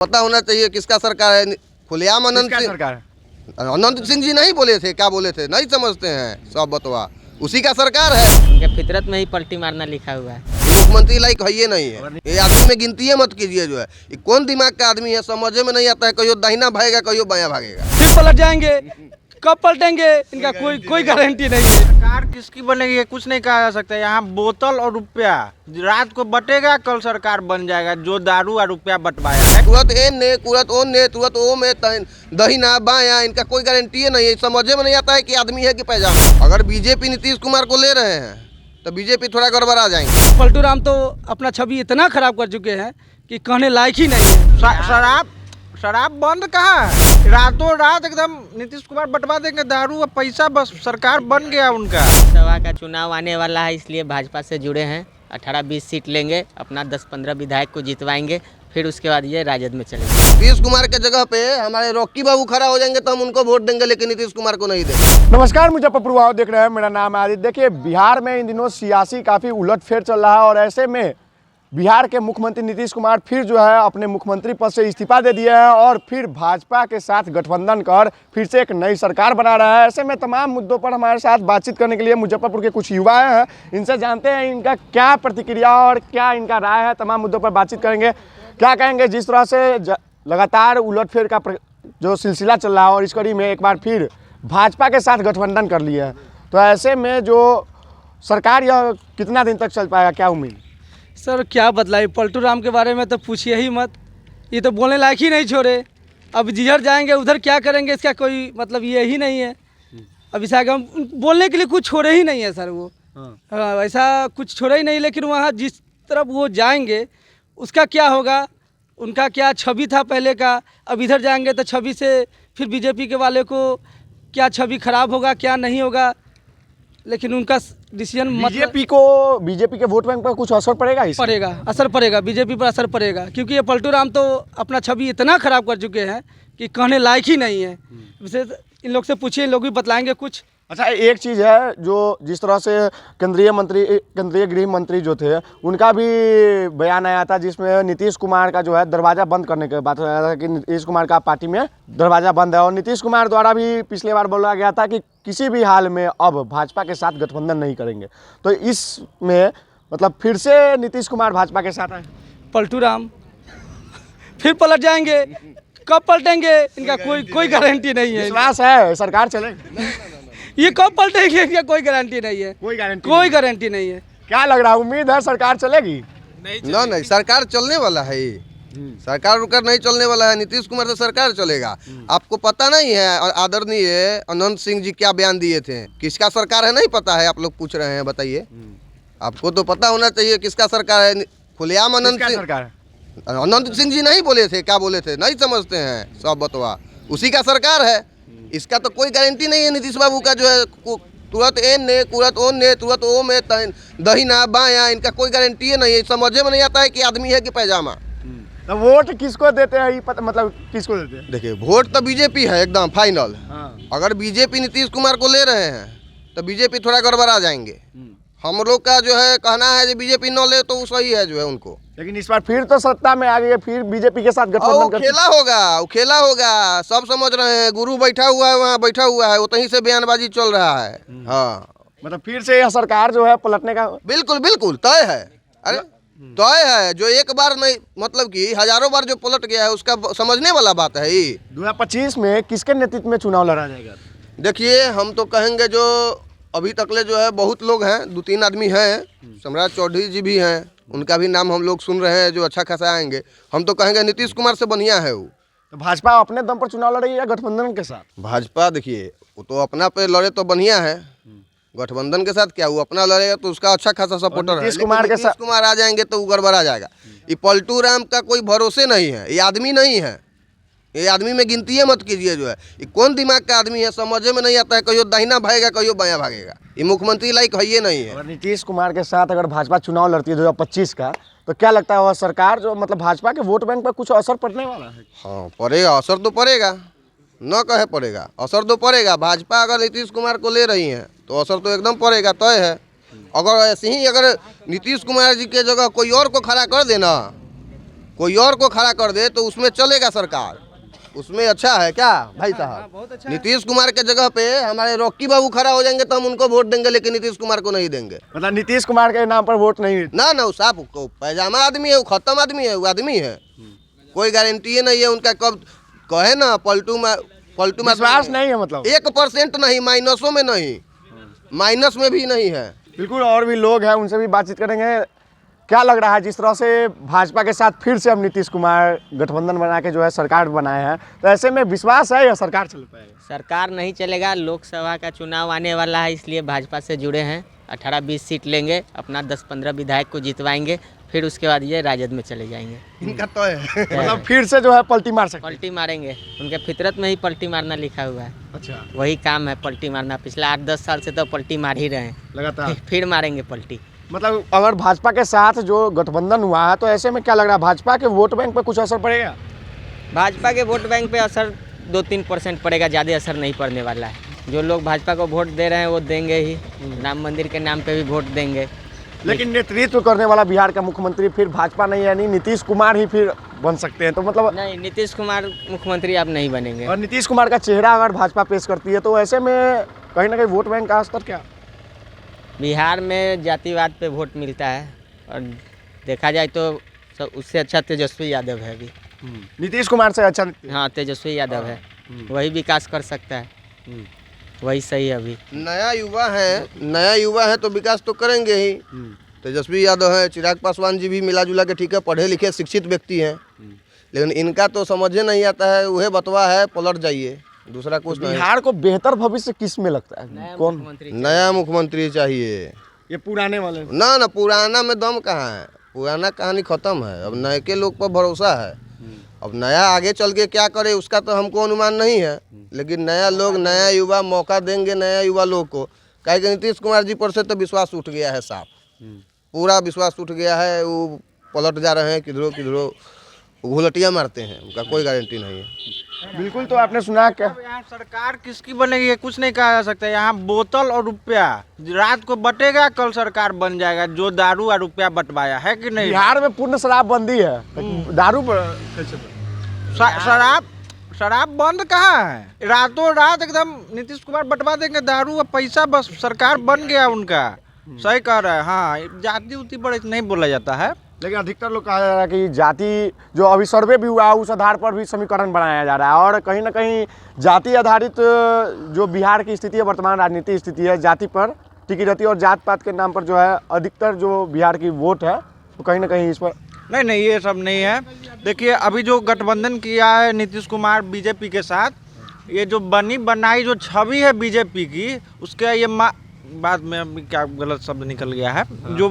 पता होना चाहिए किसका सरकार है। खुलेआम अनंत सिंह जी नहीं बोले थे, क्या बोले थे, नहीं समझते हैं सब बतवा, उसी का सरकार है। उनके फितरत में ही पलटी मारना लिखा हुआ है। मुख्यमंत्री लायक है ये नहीं है, ये आदमी में गिनती मत कीजिए। जो है ये कौन दिमाग का आदमी है, समझ में नहीं आता है। कहियो दाहिना भागेगा, कहियो बायां भागेगा। फिर पलट जाएंगे, कब पलटेंगे इनका कोई गारंटी नहीं है। सरकार किसकी बनेगी ये कुछ नहीं कहा जा सकता। यहाँ बोतल और रुपया रात को बटेगा, कल सरकार बन जाएगा जो दारू और रुपया बंटवाया है। तुरंत एन ने, तुरंत ओन ने, तुरंत ओ में, दहिना बायां, इनका कोई गारंटी नहीं है। समझ में नहीं आता है कि आदमी है कि पैजामा। अगर बीजेपी नीतीश कुमार को ले रहे हैं तो बीजेपी थोड़ा गड़बड़ा जाएंगे। पलटू राम तो अपना छवि इतना खराब कर चुके हैं कि कहने लायक ही नहीं है। शराब बंद कहाँ है? रातों रात एकदम नीतीश कुमार बंटवा देंगे दारू और पैसा, बस सरकार बन गया उनका। सभा का चुनाव आने वाला है, इसलिए भाजपा से जुड़े हैं। 18-20 सीट लेंगे, अपना 10-15 विधायक को जितवाएंगे, फिर उसके बाद ये राजद में चलेंगे। नीतीश कुमार के जगह पे हमारे रॉकी बाबू खड़ा हो जाएंगे तो हम उनको वोट देंगे, लेकिन नीतीश कुमार को नहीं देंगे। नमस्कार, मुजफ्फरपुर आप देख रहे हैं, मेरा नाम है आदित्य। देखिए, बिहार में इन दिनों सियासी काफ़ी उलटफेर चल रहा है और ऐसे में बिहार के मुख्यमंत्री नीतीश कुमार फिर जो है अपने मुख्यमंत्री पद से इस्तीफा दे दिए हैं और फिर भाजपा के साथ गठबंधन कर फिर से एक नई सरकार बना रहा है। ऐसे में तमाम मुद्दों पर हमारे साथ बातचीत करने के लिए मुजफ्फरपुर के कुछ युवा हैं, इनसे जानते हैं इनका क्या प्रतिक्रिया और क्या इनका राय है। तमाम मुद्दों पर बातचीत करेंगे। क्या कहेंगे जिस तरह से लगातार उलटफेर का जो सिलसिला चल रहा है और इस कड़ी में एक बार फिर भाजपा के साथ गठबंधन कर लिया है, तो ऐसे में जो सरकार यह कितना दिन तक चल पाएगा, क्या उम्मीद? सर क्या बदलाई, पलटू राम के बारे में तो पूछिए ही मत। ये तो बोलने लायक ही नहीं छोड़े। अब जिधर जाएंगे उधर क्या करेंगे इसका कोई मतलब ये ही नहीं है। अब इसे आगे हम बोलने के लिए कुछ छोड़े ही नहीं है सर। वो हाँ, ऐसा कुछ छोड़े ही नहीं। लेकिन वहाँ जिस तरफ वो जाएंगे उसका क्या होगा, उनका क्या छवि था पहले का, अब इधर जाएंगे तो छवि से फिर बीजेपी के वाले को क्या छवि खराब होगा, क्या नहीं होगा। लेकिन उनका डिसीजन बीजेपी के वोट बैंक पर कुछ असर पड़ेगा? असर पड़ेगा, बीजेपी पर असर पड़ेगा, क्योंकि ये पलटू राम तो अपना छवि इतना खराब कर चुके हैं कि कहने लायक ही नहीं है। विशेष इन लोग से पूछिए, इन लोग भी बतलाएंगे कुछ। अच्छा, एक चीज़ है जो जिस तरह से केंद्रीय गृह मंत्री जो थे उनका भी बयान आया था, जिसमें नीतीश कुमार का जो है दरवाज़ा बंद करने की बात आया था कि नीतीश कुमार का पार्टी में दरवाज़ा बंद है। और नीतीश कुमार द्वारा भी पिछले बार बोला गया था कि किसी भी हाल में अब भाजपा के साथ गठबंधन नहीं करेंगे। तो इसमें मतलब फिर से नीतीश कुमार भाजपा के साथ आए, पलटू राम फिर पलट जाएंगे, कब पलटेंगे इनका कोई गारंटी नहीं है। विश्वास है सरकार चलेगी? ये कब पलटेंगे इनका कोई गारंटी नहीं है। कोई गारंटी नहीं है। क्या लग रहा है, उम्मीद है सरकार चलेगी? नहीं, सरकार चलने वाला है। सरकार रुकर नहीं चलने वाला है। नीतीश कुमार से सरकार चलेगा। आपको पता नहीं है आदरणीय अनंत सिंह जी क्या बयान दिए थे? किसका सरकार है नहीं पता है, आप लोग पूछ रहे हैं, बताइए। आपको तो पता होना चाहिए किसका सरकार है। खुलेआम अनंत सिंह जी नहीं बोले थे, क्या बोले थे, नहीं समझते हैं सब बतवा, उसी का सरकार है। इसका तो कोई गारंटी नहीं है नीतीश बाबू का। जो है तुरंत एन ने, तुरंत ओन ने, तुरंत ओ में, दहिना बायां, इनका कोई गारंटी नहीं है। समझ में नहीं आता है कि आदमी है कि पैजामा। तो वोट किसको देते हैं ये मतलब किसको देते हैं? देखिए, वोट तो बीजेपी है एकदम फाइनल। अगर बीजेपी नीतीश कुमार को ले रहे हैं तो बीजेपी थोड़ा गड़बड़ा जाएंगे। हम लोग का जो है कहना है कि बीजेपी न ले तो वो सही है जो है उनको। लेकिन इस बार फिर तो सत्ता में आ गई है, फिर बीजेपी के साथ गठबंधन खेला होगा, सब समझ रहे हैं। गुरु बैठा हुआ है, वहाँ बैठा हुआ है, वहीं से बयानबाजी चल रहा है। हाँ, मतलब फिर से यह सरकार जो है पलटने का बिल्कुल तय है। अरे तय है, जो एक बार नहीं मतलब कि हजारों बार जो पलट गया है उसका समझने वाला बात है। 2025 में किसके नेतृत्व में चुनाव लड़ा जाएगा? देखिए, हम तो कहेंगे जो अभी तकले जो है बहुत लोग हैं, 2-3 आदमी हैं, सम्राट चौधरी जी भी हैं, उनका भी नाम हम लोग सुन रहे हैं जो अच्छा खासा आएंगे। हम तो कहेंगे नीतीश कुमार से बढ़िया है वो। तो भाजपा अपने दम पर चुनाव लड़ेगी या गठबंधन के साथ? भाजपा देखिए, वो तो अपना पे लड़े तो बढ़िया है। गठबंधन के साथ क्या, वो अपना लड़ेगा तो उसका अच्छा खासा सपोर्टर है। नीतीश कुमार आ जाएंगे तो वो गड़बड़ा जाएगा। ये पलटू राम का कोई भरोसे नहीं है, ये आदमी नहीं है। ये आदमी में गिनती मत कीजिए। जो है ये कौन दिमाग का आदमी है, समझ में नहीं आता है। कहियो दाहिना भागेगा, कहियो बायां भागेगा। ये मुख्यमंत्री लायक है ये नहीं है। अगर नीतीश कुमार के साथ अगर भाजपा चुनाव लड़ती है 2025 का, तो क्या लगता है वह सरकार जो मतलब भाजपा के वोट बैंक पर कुछ असर पड़ने वाला है? हाँ, पड़ेगा, असर तो पड़ेगा, न कहे पड़ेगा, असर तो पड़ेगा। भाजपा अगर नीतीश कुमार को ले रही है तो असर तो एकदम पड़ेगा, तय है। अगर ऐसे ही अगर नीतीश कुमार जी के जगह कोई और को खड़ा कर देना, कोई और को खड़ा कर दे तो उसमें चलेगा सरकार, उसमें अच्छा है क्या भाई साहब? नीतीश कुमार के जगह पे हमारे रॉकी बाबू खड़ा हो जाएंगे तो हम उनको वोट देंगे, लेकिन नीतीश कुमार को नहीं देंगे। मतलब नीतीश कुमार के नाम पर वोट नहीं? ना वो साहब को पैजामा आदमी है, वो खत्म आदमी है, वो आदमी है, कोई गारंटी नहीं है उनका कब कहे ना पलटू में विश्वास नहीं है मतलब 1% नहीं, माइनसों में नहीं, माइनस में भी नहीं है। बिल्कुल। और भी लोग हैं, उनसे भी बातचीत करेंगे। क्या लग रहा है जिस तरह से भाजपा के साथ फिर से अब नीतीश कुमार गठबंधन बना के जो है सरकार बनाए हैं, तो ऐसे में विश्वास है या सरकार चल पाएगा? सरकार नहीं चलेगा, लोकसभा का चुनाव आने वाला है, इसलिए भाजपा से जुड़े हैं। 18-20 सीट लेंगे, अपना 10-15 विधायक को जितवाएंगे, फिर उसके बाद ये राजद में चले जाएंगे। इनका तो है मतलब फिर से जो है पलटी मार सकते हैं। पलटी मारेंगे, उनके फितरत में ही पलटी मारना लिखा हुआ है। अच्छा, वही काम है पलटी मारना, पिछला 8-10 साल से तो पलटी मार ही रहे हैं, लगातार। फिर मारेंगे पलटी। मतलब अगर भाजपा के साथ जो गठबंधन हुआ है, तो ऐसे में क्या लग रहा है भाजपा के वोट बैंक पर कुछ असर पड़ेगा? भाजपा के वोट बैंक पे असर 2-3% पड़ेगा, ज़्यादा असर नहीं पड़ने वाला है। जो लोग भाजपा को वोट दे रहे हैं वो देंगे ही, राम मंदिर के नाम पे भी वोट देंगे। लेकिन नेतृत्व करने वाला बिहार का मुख्यमंत्री फिर भाजपा नहीं, यानी नीतीश कुमार ही फिर बन सकते हैं, तो मतलब नहीं, नीतीश कुमार मुख्यमंत्री अब नहीं बनेंगे। और नीतीश कुमार का चेहरा अगर भाजपा पेश करती है, तो ऐसे में कहीं ना कहीं वोट बैंक का स्तर क्या? बिहार में जातिवाद पे वोट मिलता है, और देखा जाए तो उससे अच्छा तेजस्वी यादव है अभी। नीतीश कुमार से अच्छा? हाँ, तेजस्वी यादव है, वही विकास कर सकता है, वही सही है अभी। नया युवा है तो विकास तो करेंगे ही। तेजस्वी यादव है, चिराग पासवान जी भी मिला जुला के ठीक है, पढ़े लिखे शिक्षित व्यक्ति हैं, लेकिन इनका तो समझे नहीं आता है, वह बतवा है पलट जाइए, दूसरा कुछ नहीं। बिहार को बेहतर भविष्य किस में लगता है? कौन नया मुख्यमंत्री चाहिए? ये पुराने वाले? ना पुराना में दम कहाँ है, पुराना कहानी खत्म है, अब नए के लोग पर भरोसा है। अब नया आगे चल के क्या करे उसका तो हमको अनुमान नहीं है, लेकिन नया लोग, नया युवा मौका देंगे नया युवा लोग को। कहे कि नीतीश कुमार जी पर से तो विश्वास उठ गया है, साफ पूरा विश्वास उठ गया है, वो पलट जा रहे हैं किधरों घुलटियाँ मारते हैं, उनका कोई गारंटी नहीं है। बिल्कुल। तो आपने सुना क्या? यहाँ सरकार किसकी बनेगी ये कुछ नहीं कहा जा सकता। यहाँ बोतल और रुपया रात को बटेगा, कल सरकार बन जाएगा, जो दारू और रुपया बंटवाया है कि नहीं। बिहार में पूर्ण शराबबंदी है, दारू पर कैसे? शराब बंद कहाँ है? रातों रात एकदम नीतीश कुमार बंटवा देंगे दारू और पैसा, बस सरकार बन गया उनका। सही कह रहा है। हाँ, जाति उति पर नहीं बोला जाता है, लेकिन अधिकतर लोग कहा जा रहा है कि जाति जो अभी सर्वे भी हुआ है उस आधार पर भी समीकरण बनाया जा रहा है, और कहीं ना कहीं जाति आधारित जो बिहार की स्थिति है, वर्तमान राजनीतिक स्थिति है, जाति पर टिकी रहती है, और जात पात के नाम पर जो है अधिकतर जो बिहार की वोट है वो कहीं ना कहीं इस पर नहीं, ये सब नहीं है। देखिए, अभी जो गठबंधन किया है नीतीश कुमार बीजेपी के साथ, ये जो बनी बनाई जो छवि है बीजेपी की, उसके ये बाद में अभी क्या गलत शब्द निकल गया है, जो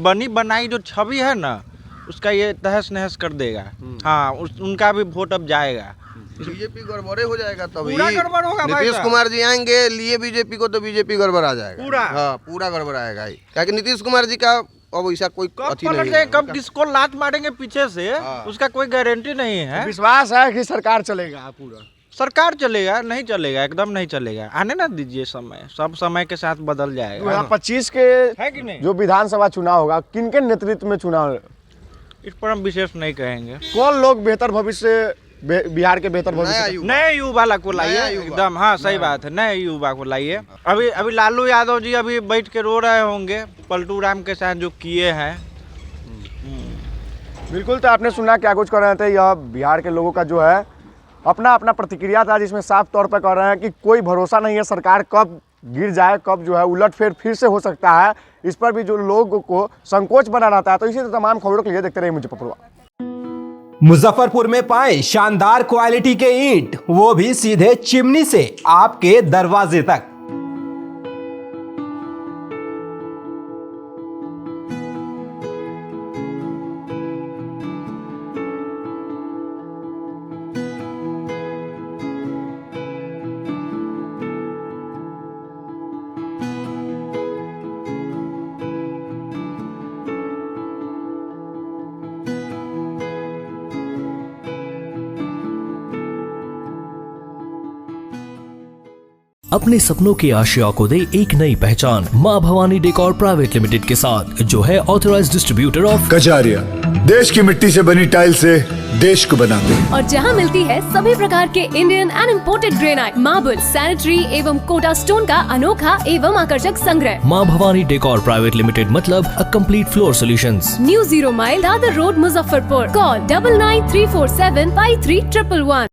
बनी बनाई जो छवि है ना, उसका ये तहस नहस कर देगा। हाँ, उनका भी वोट अब जाएगा, बीजेपी गड़बड़े हो जाएगा, तभी पूरा गड़बड़ होगा भाई नीतीश साहब। कुमार जी आएंगे लिए बीजेपी को, तो बीजेपी गड़बड़ आ जाएगा पूरा। हाँ, पूरा गड़बड़ आएगा ही, क्या कि नीतीश कुमार जी का अब ऐसा कोई कब अथी पलट नहीं जाए, है। कब किसको लात मारेंगे पीछे से, उसका कोई गारंटी नहीं है। विश्वास है कि सरकार चलेगा पूरा? सरकार चलेगा, नहीं चलेगा, एकदम नहीं चलेगा। आने ना दीजिए समय, सब समय के साथ बदल जाएगा। 2025 के है कि नहीं? जो विधानसभा चुनाव होगा, किनके नेतृत्व में चुनाव? इस पर हम विशेष नहीं कहेंगे। कौन लोग बेहतर भविष्य, बिहार के बेहतर नया भविष्य? युवा। नए युवा को लाइए, नया युवा। एकदम। हाँ, सही बात है, नए युवा को लाइए। अभी लालू यादव जी अभी बैठ के रो रहे होंगे पलटू राम के साथ जो किए हैं। बिल्कुल। तो आपने सुना क्या कुछ कर रहे थे, यह बिहार के लोगों का जो है अपना प्रतिक्रिया था, जिसमें साफ तौर पर कह रहे हैं कि कोई भरोसा नहीं है, सरकार कब गिर जाए, कब जो है उलटफेर फिर से हो सकता है, इस पर भी जो लोगों को संकोच बना रहता है। तो इसी तरह तमाम खबरों के लिए देखते रहिए मुजफ्फरपुर। मुजफ्फरपुर में पाएं शानदार क्वालिटी के ईंट, वो भी सीधे चिमनी से आपके दरवाजे तक। अपने सपनों की आशिया को दे एक नई पहचान माँ भवानी डेकोर प्राइवेट लिमिटेड के साथ, जो है ऑथराइज्ड डिस्ट्रीब्यूटर ऑफ कजारिया। देश की मिट्टी से बनी टाइल से देश को बनाते हैं। और जहां मिलती है सभी प्रकार के Indian and imported granite, marble, sanitary एवं कोटा स्टोन का अनोखा एवं आकर्षक संग्रह। माँ भवानी डेकोर प्राइवेट लिमिटेड मतलब a complete floor solutions. New 0 mile Dadar road, Muzaffarpur. Call 9934753111।